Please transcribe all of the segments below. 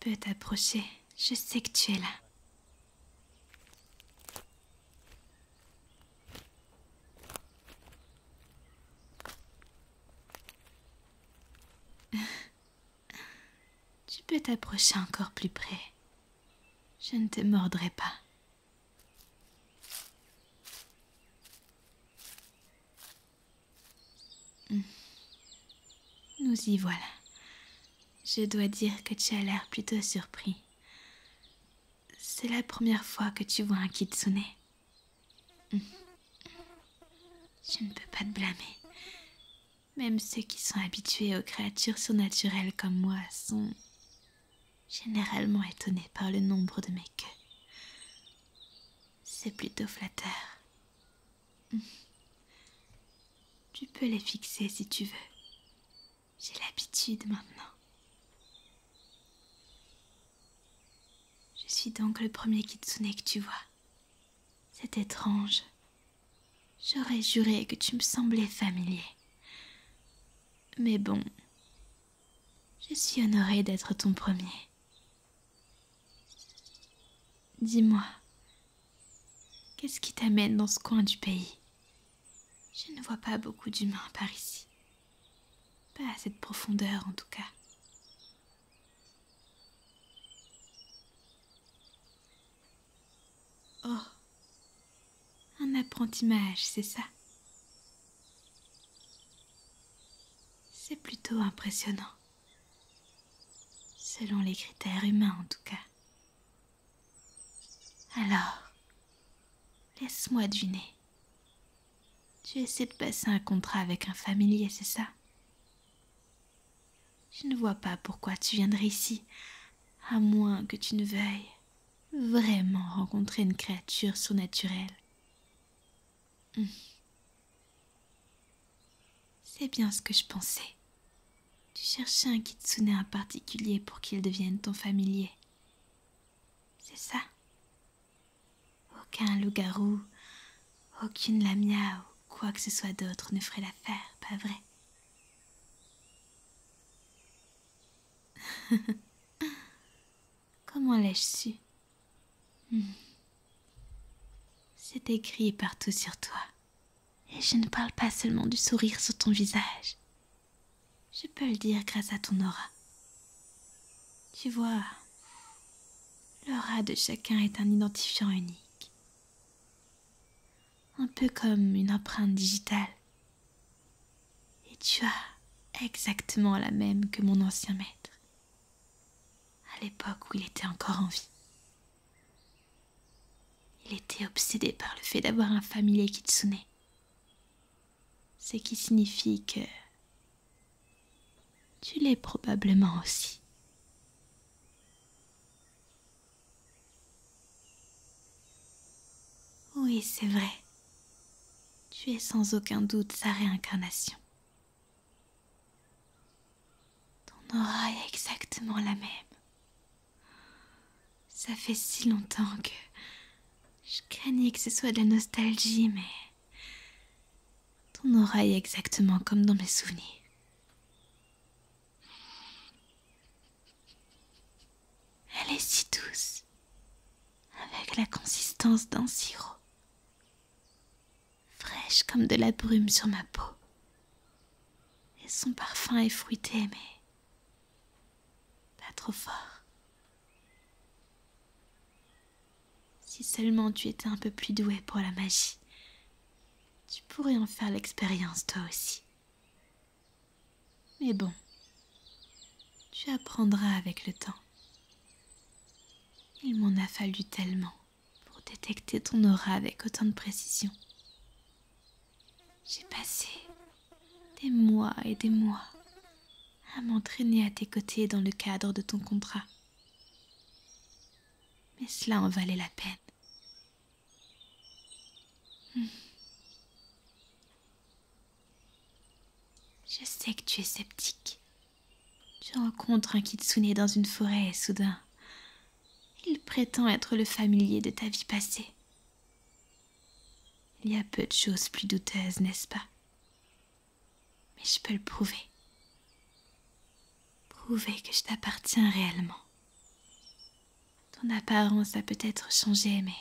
peux t'approcher. Je sais que tu es là. Tu peux t'approcher encore plus près. Je ne te mordrai pas. Nous y voilà. Je dois dire que tu as l'air plutôt surpris. C'est la première fois que tu vois un kitsune. Je ne peux pas te blâmer. Même ceux qui sont habitués aux créatures surnaturelles comme moi sont généralement étonnés par le nombre de mes queues. C'est plutôt flatteur. Tu peux les fixer si tu veux. J'ai l'habitude maintenant. Je suis donc le premier kitsune que tu vois. C'est étrange. J'aurais juré que tu me semblais familier. Mais bon, je suis honorée d'être ton premier. Dis-moi, qu'est-ce qui t'amène dans ce coin du pays? Je ne vois pas beaucoup d'humains par ici. Pas à cette profondeur en tout cas. Oh, un apprenti mage, c'est ça? C'est plutôt impressionnant. Selon les critères humains en tout cas. Alors, laisse-moi deviner. Tu essaies de passer un contrat avec un familier, c'est ça? Je ne vois pas pourquoi tu viendrais ici, à moins que tu ne veuilles vraiment rencontrer une créature surnaturelle. C'est bien ce que je pensais. Tu cherchais un kitsune en particulier pour qu'il devienne ton familier. C'est ça? Aucun loup-garou, aucune lamia ou quoi que ce soit d'autre ne ferait l'affaire, pas vrai? Comment l'ai-je su? C'est écrit partout sur toi. Et je ne parle pas seulement du sourire sur ton visage. Je peux le dire grâce à ton aura. Tu vois, l'aura de chacun est un identifiant unique. Un peu comme une empreinte digitale. Et tu as exactement la même que mon ancien maître. À l'époque où il était encore en vie. Il était obsédé par le fait d'avoir un familier kitsune. Ce qui signifie que tu l'es probablement aussi. Oui, c'est vrai. Tu es sans aucun doute sa réincarnation. Ton aura est exactement la même. Ça fait si longtemps que je craignais que ce soit de la nostalgie, mais ton aura est exactement comme dans mes souvenirs. Elle est si douce, avec la consistance d'un sirop, fraîche comme de la brume sur ma peau. Et son parfum est fruité, mais pas trop fort. Si seulement tu étais un peu plus doué pour la magie, tu pourrais en faire l'expérience toi aussi. Mais bon, tu apprendras avec le temps. Il m'en a fallu tellement pour détecter ton aura avec autant de précision. J'ai passé des mois et des mois à m'entraîner à tes côtés dans le cadre de ton contrat. Mais cela en valait la peine. Je sais que tu es sceptique. Tu rencontres un kitsune dans une forêt et soudain, il prétend être le familier de ta vie passée. Il y a peu de choses plus douteuses, n'est-ce pas? Mais je peux le prouver. Prouver que je t'appartiens réellement. Ton apparence a peut-être changé, mais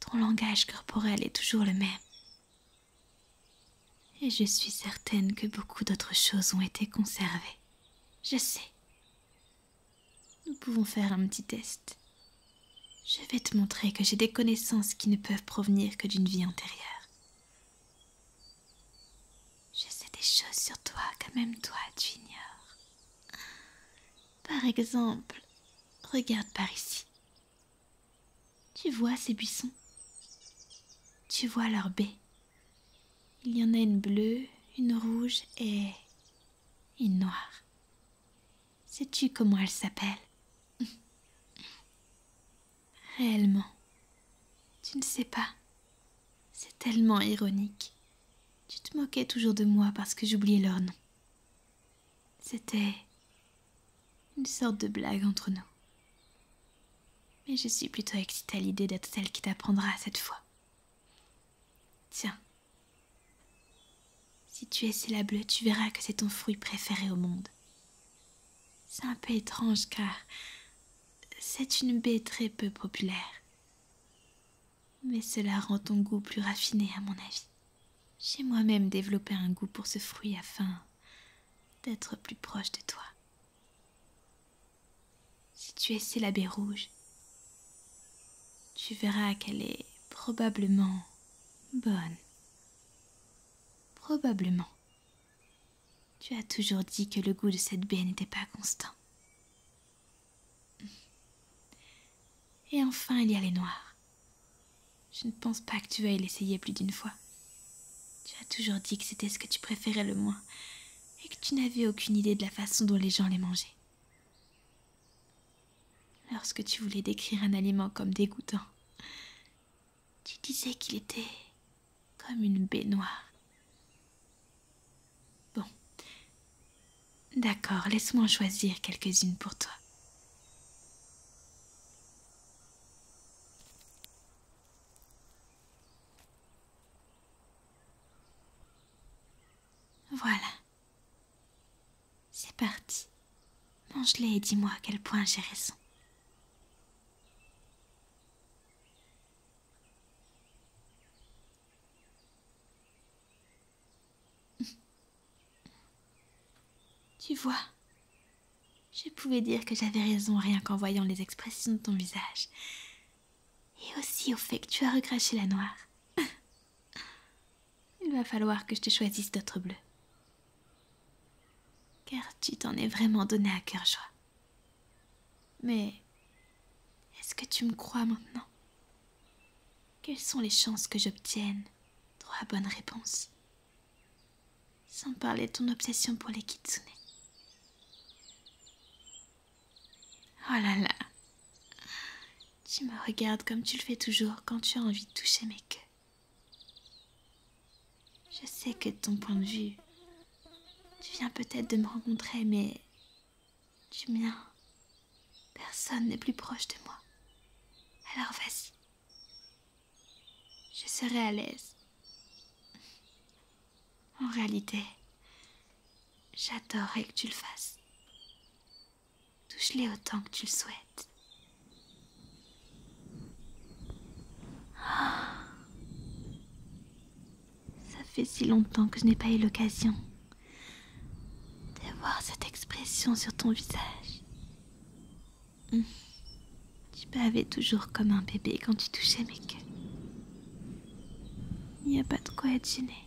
ton langage corporel est toujours le même. Et je suis certaine que beaucoup d'autres choses ont été conservées. Je sais. Nous pouvons faire un petit test. Je vais te montrer que j'ai des connaissances qui ne peuvent provenir que d'une vie antérieure. Je sais des choses sur toi que même toi tu ignores. Par exemple, regarde par ici. Tu vois ces buissons? Tu vois leurs baies? Il y en a une bleue, une rouge et une noire. Sais-tu comment elles s'appellent? Réellement, tu ne sais pas. C'est tellement ironique. Tu te moquais toujours de moi parce que j'oubliais leur nom. C'était une sorte de blague entre nous. Mais je suis plutôt excitée à l'idée d'être celle qui t'apprendra cette fois. Tiens, si tu essaies la bleue, tu verras que c'est ton fruit préféré au monde. C'est un peu étrange car c'est une baie très peu populaire. Mais cela rend ton goût plus raffiné à mon avis. J'ai moi-même développé un goût pour ce fruit afin d'être plus proche de toi. Si tu essaies la baie rouge, tu verras qu'elle est probablement bonne. Probablement. Tu as toujours dit que le goût de cette baie n'était pas constant. Et enfin, il y a les noirs. Je ne pense pas que tu veuilles l'essayer plus d'une fois. Tu as toujours dit que c'était ce que tu préférais le moins et que tu n'avais aucune idée de la façon dont les gens les mangeaient. Lorsque tu voulais décrire un aliment comme dégoûtant, tu disais qu'il était comme une baie noire. Bon, d'accord, laisse-moi en choisir quelques-unes pour toi. Voilà. C'est parti. Mange-les et dis-moi à quel point j'ai raison. Tu vois, je pouvais dire que j'avais raison rien qu'en voyant les expressions de ton visage. Et aussi au fait que tu as recraché la noire. Il va falloir que je te choisisse d'autres bleus. Car tu t'en es vraiment donné à cœur joie. Mais est-ce que tu me crois maintenant? Quelles sont les chances que j'obtienne 3 bonnes réponses? Sans parler de ton obsession pour les kitsune. Oh là là, tu me regardes comme tu le fais toujours quand tu as envie de toucher mes queues. Je sais que de ton point de vue, tu viens peut-être de me rencontrer, mais du mien, personne n'est plus proche de moi. Alors vas-y, je serai à l'aise. En réalité, j'adorerais que tu le fasses. Touche-les autant que tu le souhaites. Ça fait si longtemps que je n'ai pas eu l'occasion de voir cette expression sur ton visage. Tu bavais toujours comme un bébé quand tu touchais mes queues. Il n'y a pas de quoi être gênée.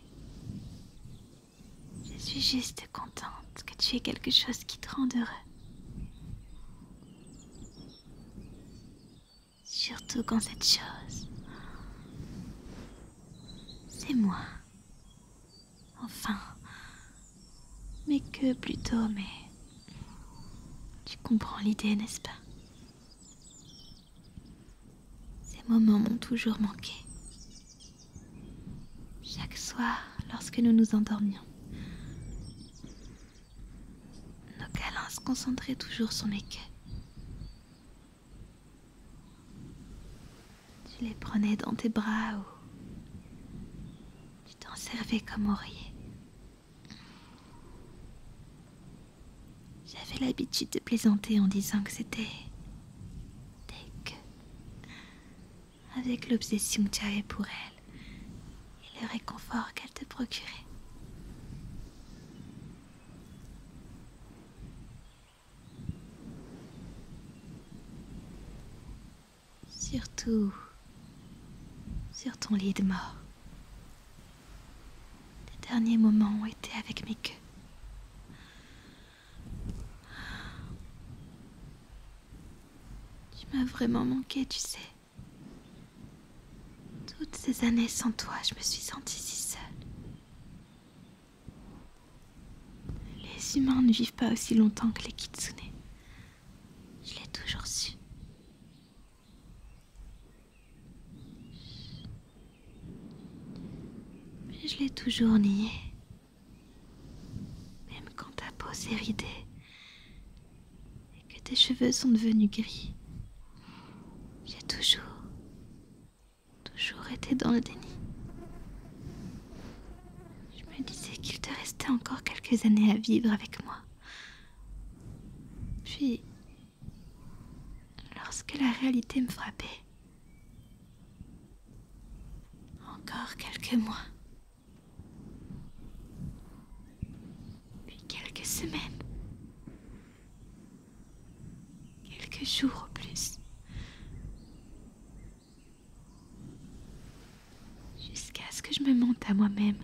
Je suis juste contente que tu aies quelque chose qui te rende heureux. Surtout quand cette chose, c'est moi. Enfin, mes queues plutôt, mais tu comprends l'idée, n'est-ce pas? Ces moments m'ont toujours manqué. Chaque soir, lorsque nous nous endormions, nos câlins se concentraient toujours sur mes queues. Tu les prenais dans tes bras ou tu t'en servais comme oreiller. J'avais l'habitude de plaisanter en disant que c'était des avec l'obsession que tu avais pour elle et le réconfort qu'elle te procurait. Surtout sur ton lit de mort. Tes derniers moments ont été avec mes queues. Tu m'as vraiment manqué, tu sais. Toutes ces années sans toi, je me suis sentie si seule. Les humains ne vivent pas aussi longtemps que les kitsune. Je l'ai toujours su. Mais je l'ai toujours nié. Même quand ta peau s'est ridée et que tes cheveux sont devenus gris. J'ai toujours été dans le déni. Je me disais qu'il te restait encore quelques années à vivre avec moi. Puis, lorsque la réalité me frappait, encore quelques mois, puis quelques semaines, quelques jours au plus, jusqu'à ce que je me mente à moi-même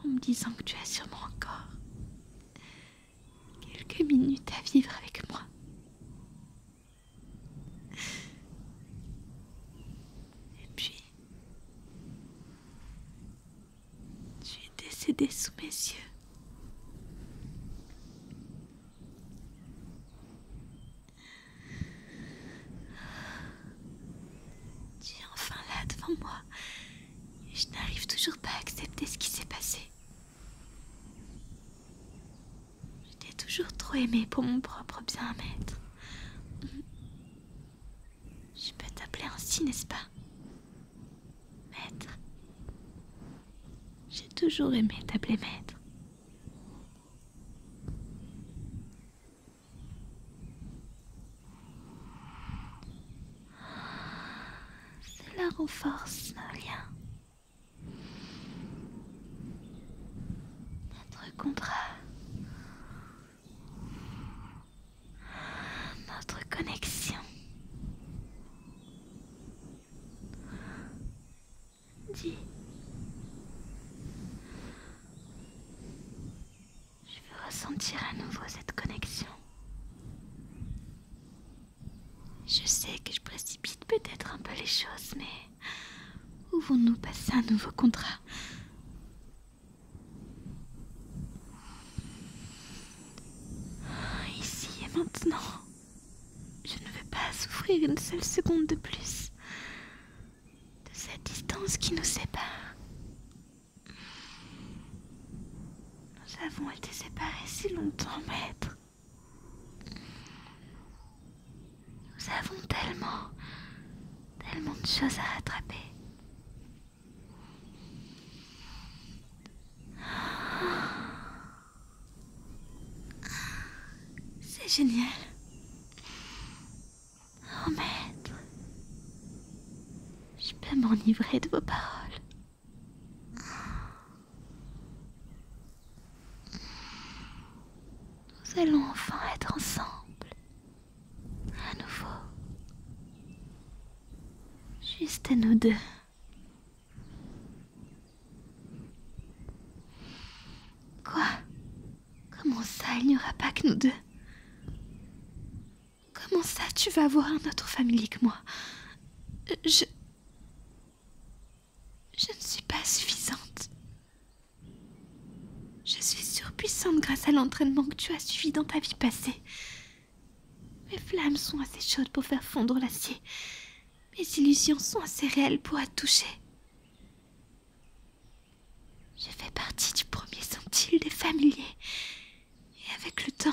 en me disant que tu as sûrement encore quelques minutes à vivre avec moi. Et puis, tu es décédé sous mes yeux. Tu es enfin là devant moi et je n'arrive toujours pas à accepter ce qui s'est passé. Je t'ai toujours trop aimé pour mon propre bien-être. Je peux t'appeler ainsi, n'est-ce pas? Maître. J'ai toujours aimé t'appeler maître. Cela renforce nos liens. Notre contrat. Notre connexion. Dis. Je veux ressentir à nouveau cette connexion. Je sais que je précipite peut-être un peu les choses, mais pouvons-nous passer un nouveau contrat? Ici et maintenant. Je ne veux pas souffrir une seule seconde de plus de cette distance qui nous sépare. Nous avons été séparés si longtemps, maître. Nous avons tellement de choses à rattraper. C'est génial. Oh, maître. Je peux m'enivrer de vos paroles. Nous allons enfin être ensemble. À nouveau. Juste nous deux. Quoi? Comment ça, il n'y aura pas que nous deux? Comment ça, tu vas avoir un autre familier que moi? Je ne suis pas suffisante. Je suis surpuissante grâce à l'entraînement que tu as suivi dans ta vie passée. Mes flammes sont assez chaudes pour faire fondre l'acier. Mes illusions sont assez réelles pour être touchées. Je fais partie du premier centile des familiers. Et avec le temps,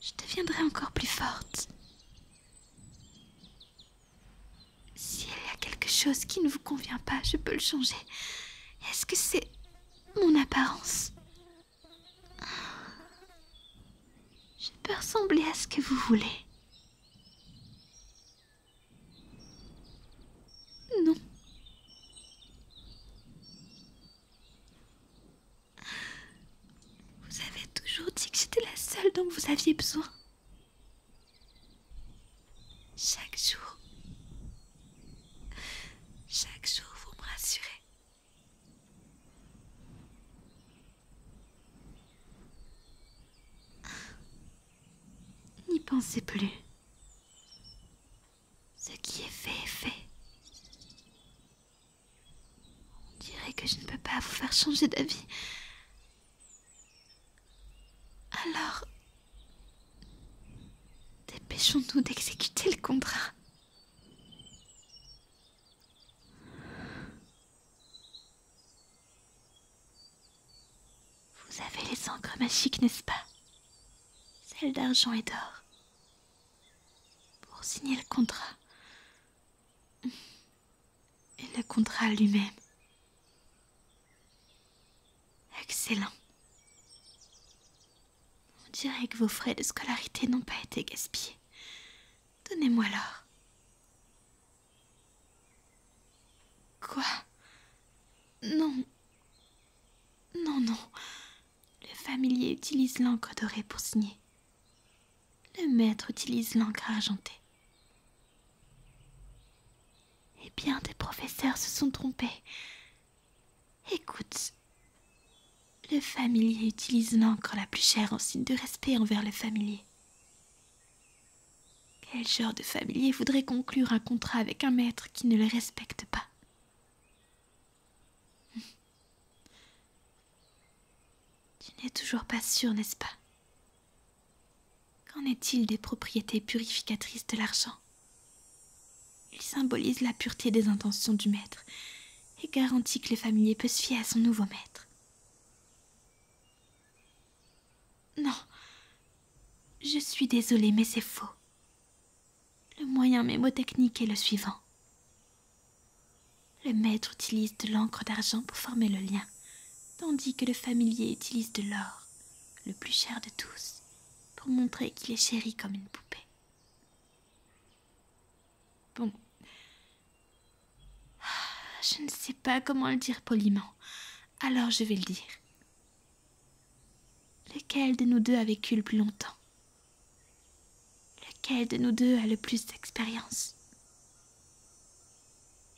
je deviendrai encore plus forte. S'il y a quelque chose qui ne vous convient pas, je peux le changer. Est-ce que c'est mon apparence? Je peux ressembler à ce que vous voulez. dont vous aviez besoin. Chaque jour, vous me rassurez. N'y pensez plus. Ce qui est fait. On dirait que je ne peux pas vous faire changer d'avis. Alors, dépêchons-nous d'exécuter le contrat. Vous avez les encres magiques, n'est-ce pas? Celles d'argent et d'or. Pour signer le contrat. Et le contrat lui-même. Excellent. On dirait que vos frais de scolarité n'ont pas été gaspillés. Donnez-moi l'or. Quoi? Non. Non. Le familier utilise l'encre dorée pour signer. Le maître utilise l'encre argentée. Eh bien, tes professeurs se sont trompés. Écoute, le familier utilise l'encre la plus chère en signe de respect envers le familier. Quel genre de familier voudrait conclure un contrat avec un maître qui ne le respecte pas? Tu n'es toujours pas sûr, n'est-ce pas? Qu'en est-il des propriétés purificatrices de l'argent? Il symbolise la pureté des intentions du maître et garantit que le familier peut se fier à son nouveau maître. Non, je suis désolée, mais c'est faux. Le moyen mémotechnique est le suivant. Le maître utilise de l'encre d'argent pour former le lien, tandis que le familier utilise de l'or, le plus cher de tous, pour montrer qu'il est chéri comme une poupée. Bon, je ne sais pas comment le dire poliment, alors je vais le dire. Lequel de nous deux a vécu le plus longtemps? Lequel de nous deux a le plus d'expérience?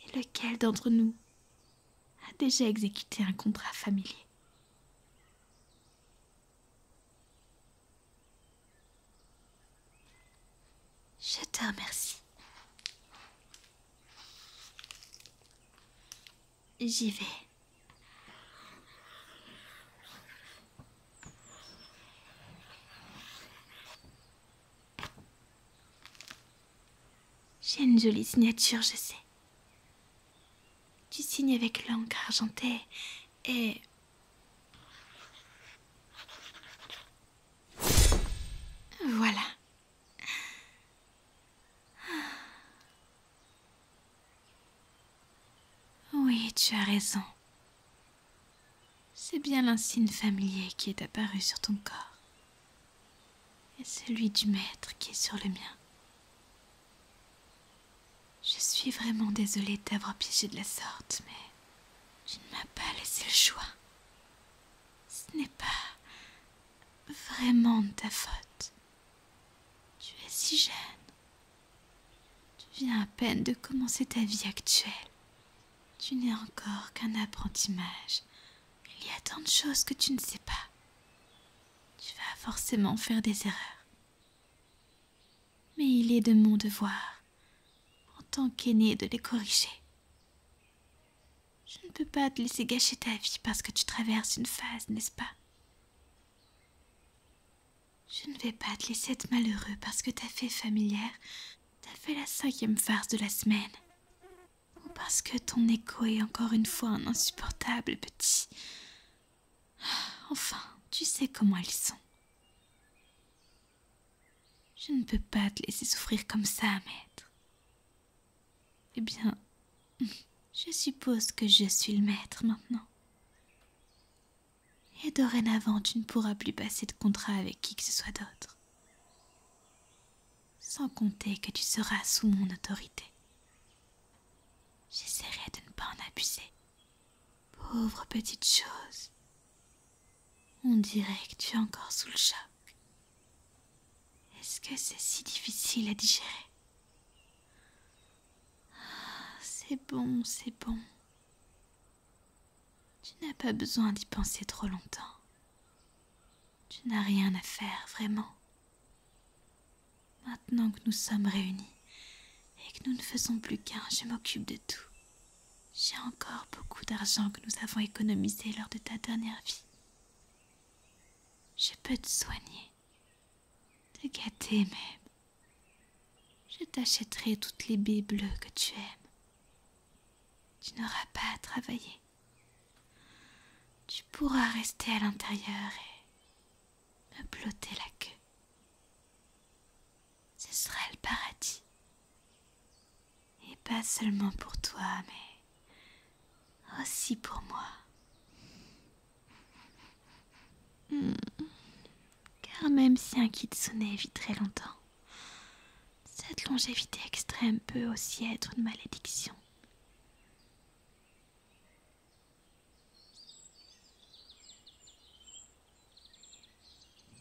Et lequel d'entre nous a déjà exécuté un contrat familier? Je te remercie. J'y vais. J'ai une jolie signature, je sais. Tu signes avec l'encre argentée et... Voilà. Oui, tu as raison. C'est bien l'insigne familier qui est apparu sur ton corps. Et celui du maître qui est sur le mien. Je suis vraiment désolée de t'avoir piégé de la sorte, mais tu ne m'as pas laissé le choix. Ce n'est pas vraiment de ta faute. Tu es si jeune. Tu viens à peine de commencer ta vie actuelle. Tu n'es encore qu'un apprenti mage. Il y a tant de choses que tu ne sais pas. Tu vas forcément faire des erreurs. Mais il est de mon devoir, en tant qu'aîné, de les corriger. Je ne peux pas te laisser gâcher ta vie parce que tu traverses une phase, n'est-ce pas? Je ne vais pas te laisser être malheureux parce que ta fée familière t'a fait la 5e farce de la semaine. Ou parce que ton écho est encore une fois un insupportable petit. Enfin, tu sais comment ils sont. Je ne peux pas te laisser souffrir comme ça, maître. Eh bien, je suppose que je suis le maître maintenant. Et dorénavant, tu ne pourras plus passer de contrat avec qui que ce soit d'autre. Sans compter que tu seras sous mon autorité. J'essaierai de ne pas en abuser. Pauvre petite chose. On dirait que tu es encore sous le choc. Est-ce que c'est si difficile à digérer? C'est bon, c'est bon. Tu n'as pas besoin d'y penser trop longtemps. Tu n'as rien à faire, vraiment. Maintenant que nous sommes réunis et que nous ne faisons plus qu'un, je m'occupe de tout. J'ai encore beaucoup d'argent que nous avons économisé lors de ta dernière vie. Je peux te soigner, te gâter même. Je t'achèterai toutes les baies bleues que tu aimes. Tu n'auras pas à travailler. Tu pourras rester à l'intérieur et me plotter la queue. Ce sera le paradis. Et pas seulement pour toi, mais aussi pour moi. Car même si un kitsune vit très longtemps, cette longévité extrême peut aussi être une malédiction.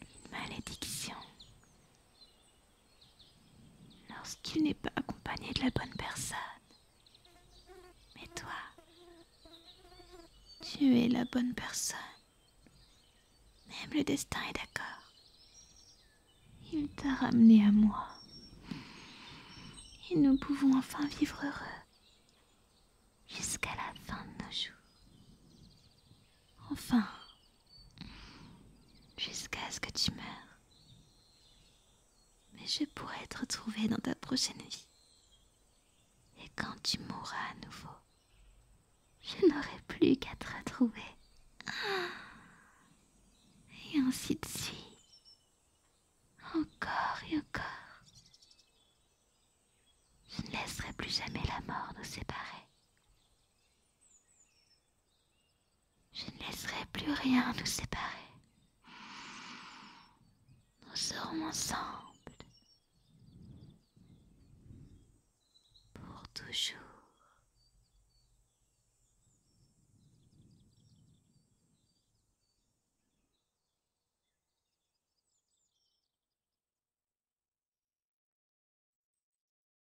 Une malédiction. Lorsqu'il n'est pas accompagné de la bonne personne. Mais toi, tu es la bonne personne. Même le destin est d'accord. Il t'a ramené à moi. Et nous pouvons enfin vivre heureux. Jusqu'à la fin de nos jours. Enfin, jusqu'à ce que tu meurs. Mais je pourrai te retrouver dans ta prochaine vie. Et quand tu mourras à nouveau, je n'aurai plus qu'à te retrouver. Et ainsi de suite. Encore et encore. Je ne laisserai plus jamais la mort nous séparer. Je ne laisserai plus rien nous séparer. Nous serons ensemble. Pour toujours.